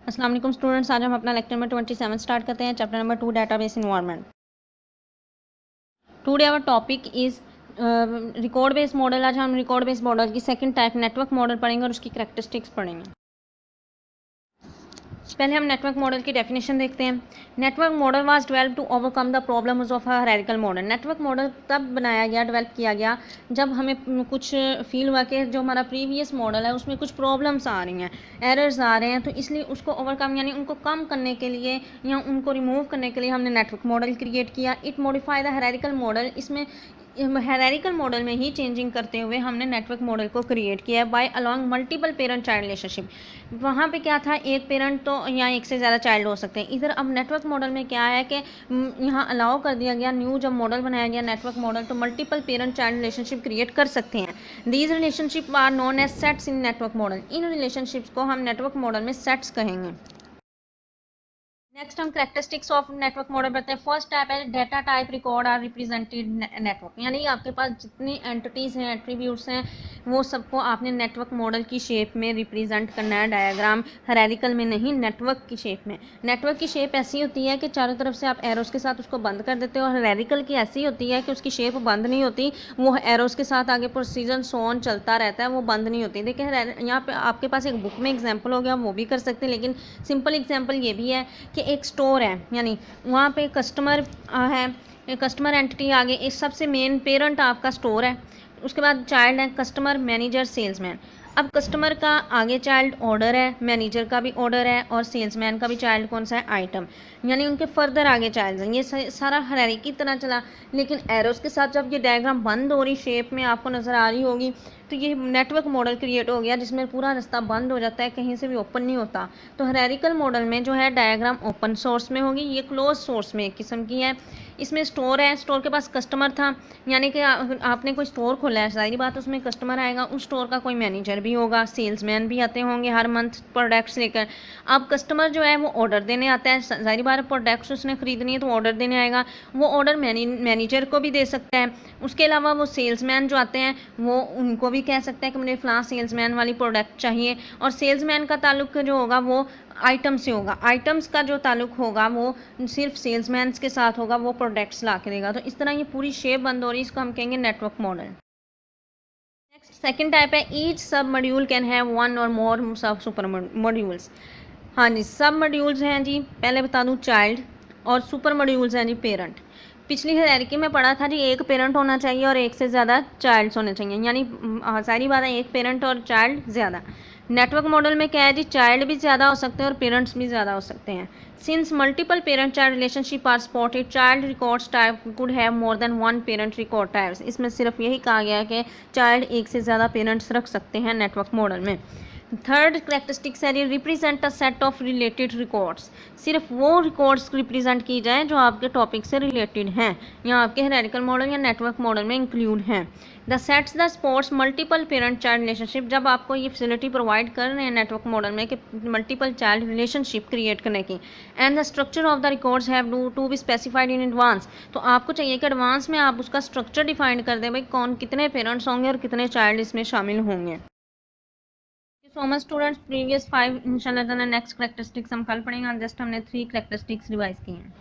अस्सलाम वालेकुम स्टूडेंट्स, आज हम अपना लेक्चर नंबर 27 स्टार्ट करते हैं। Chapter number 2 database environment. Today our topic is record based model. आज हम रिकॉर्ड बेस्ड मॉडल की सेकंड टाइप नेटवर्क मॉडल पढ़ेंगे और उसकी कैरेक्टरिस्टिक्स पढ़ेंगे। पहले हम नेटवर्क मॉडल की डेफिनेशन देखते हैं। Network model was developed to overcome the problems of hierarchical model. Network model तब बनाया गया, डेवलप किया गया जब हमें कुछ फील हुआ कि जो हमारा प्रीवियस मॉडल है उसमें कुछ प्रॉब्लम्स आ रही हैं, एरर्स आ रहे हैं, तो इसलिए उसको ओवरकम यानी उनको कम करने के लिए या उनको रिमूव करने के लिए हमने नेटवर्क मॉडल क्रिएट किया। It modify the hierarchical model. इसमें हायरार्किकल मॉडल में ही चेंजिंग करते हुए हमने नेटवर्क मॉडल को क्रिएट किया by along multiple parent child relationship. वहाँ पे क्या था, एक पेरेंट तो या एक से ज़्यादा चाइल्ड हो सकते हैं। इधर अब नेटवर्क मॉडल में क्या है कि यहाँ अलाउ कर दिया गया, न्यू जब मॉडल बनाया गया नेटवर्क मॉडल, तो multiple parent child relationship create कर सकते हैं। These relationship are known as sets in network model. इन रिलेशनशिप्स को हम नेटवर्क मॉडल में सेट्स कहेंगे। नेक्स्ट हम कैरेक्टरिस्टिक्स ऑफ नेटवर्क मॉडल बताते हैं। फर्स्ट टाइप है data type record are represented network, यानी आपके पास जितनी एंटिटीज़ हैं, एट्रीब्यूट्स हैं, वो सबको आपने नेटवर्क मॉडल की शेप में रिप्रेजेंट करना है। डायग्राम हायरार्किकल में नहीं, नेटवर्क की शेप में। नेटवर्क की शेप ऐसी होती है कि चारों तरफ से आप एरोस के साथ उसको बंद कर देते हो, और हायरार्किकल की ऐसी होती है कि उसकी शेप बंद नहीं होती, वो एरोस के साथ आगे प्रोसीजर सोन चलता रहता है, वो बंद नहीं होती। देखिए यहाँ पे आपके पास एक बुक में एग्जाम्पल हो गया, वो भी कर सकते हैं, लेकिन सिंपल एग्जाम्पल ये भी है कि एक स्टोर है, यानी वहाँ पे कस्टमर है, कस्टमर एंटिटी आगे एक सबसे मेन पेरेंट आपका स्टोर है, उसके बाद चाइल्ड है कस्टमर, मैनेजर, सेल्समैन। अब कस्टमर का आगे चाइल्ड ऑर्डर है, मैनेजर का भी ऑर्डर है, और सेल्समैन का भी चाइल्ड कौन सा है, आइटम, यानी उनके फर्दर आगे चाइल्ड हैं। ये सारा हायरार्की की तरह चला, लेकिन एरोस के साथ जब ये डायग्राम बंद हो रही शेप में आपको नज़र आ रही होगी, तो ये नेटवर्क मॉडल क्रिएट हो गया जिसमें पूरा रास्ता बंद हो जाता है, कहीं से भी ओपन नहीं होता। तो हायरार्किकल मॉडल में जो है डायग्राम ओपन सोर्स में होगी, ये क्लोज सोर्स में एक किस्म की है। इसमें स्टोर है, स्टोर के पास कस्टमर था, यानी कि आपने कोई स्टोर खोला है, सारी बात उसमें कस्टमर आएगा, उस स्टोर का कोई मैनेजर भी होगा, सेल्समैन भी आते होंगे हर मंथ प्रोडक्ट्स लेकर। अब कस्टमर जो है वो ऑर्डर देने आता है, सारी बार प्रोडक्ट्स उसने खरीदनी है तो ऑर्डर देने आएगा, वो ऑर्डर मैनेजर को भी दे सकता है। उसके अलावा वो सेल्समैन जो आते हैं वो उनको भी कह सकता है कि मुझे फ़लाँ सेल्समैन वाली प्रोडक्ट चाहिए, और सेल्समैन का ताल्लुक जो होगा वो आइटम से होगा, आइटम्स का जो ताल्लुक होगा वो सिर्फ सेल्समैन के साथ होगा, वो प्रोडक्ट्स ला के देगा। तो इस तरह ये पूरी शेप बंद हो रही है, इसको हम कहेंगे network model. Next second type है ईच सब मॉड्यूल कैन हैव वन और मोर सब सुपर मॉड्यूल्स। हाँ जी, सब मॉड्यूल्स हैं जी, पहले बता दूं चाइल्ड, और सुपर मॉड्यूल्स हैं जी पेरेंट। पिछली हायरार्की में पढ़ा था जी एक पेरेंट होना चाहिए और एक से ज़्यादा चाइल्ड्स होने चाहिए, यानी सारी बात है एक पेरेंट और चाइल्ड ज़्यादा। नेटवर्क मॉडल में क्या है जी, चाइल्ड भी ज़्यादा हो सकते हैं और पेरेंट्स भी ज़्यादा हो सकते हैं। Since multiple parent child relationship are supported, child records type could have more than one parent record types. इसमें सिर्फ यही कहा गया है कि चाइल्ड एक से ज़्यादा पेरेंट्स रख सकते हैं नेटवर्क मॉडल में। थर्ड कैरेक्टरिस्टिक्स है represent a set of related records. सिर्फ वो रिकॉर्ड्स रिप्रेजेंट की जाए जो आपके टॉपिक से रिलेटेड हैं, या आपके हायरार्किकल मॉडल या नेटवर्क मॉडल में इंक्लूड हैं। The sets the supports multiple parent child relationship. जब आपको ये फैसिलिटी प्रोवाइड कर रहे हैं नेटवर्क मॉडल में कि मल्टीपल चाइल्ड रिलेशनशिप क्रिएट करने की, and the structure of the records have to be specified in advance. तो आपको चाहिए कि एडवांस में आप उसका स्ट्रक्चर डिफाइन कर दें, भाई कौन कितने पेरेंट्स होंगे और कितने चाइल्ड इसमें शामिल होंगे। सो मच स्टूडेंट्स, प्रीवियस 5 इंशाल्लाह नेक्स्ट कैरेक्टरिस्टिक्स हम कल पढ़ेंगे। जस्ट हमने 3 कैरेक्टरिस्टिक्स रिवाइज की हैं।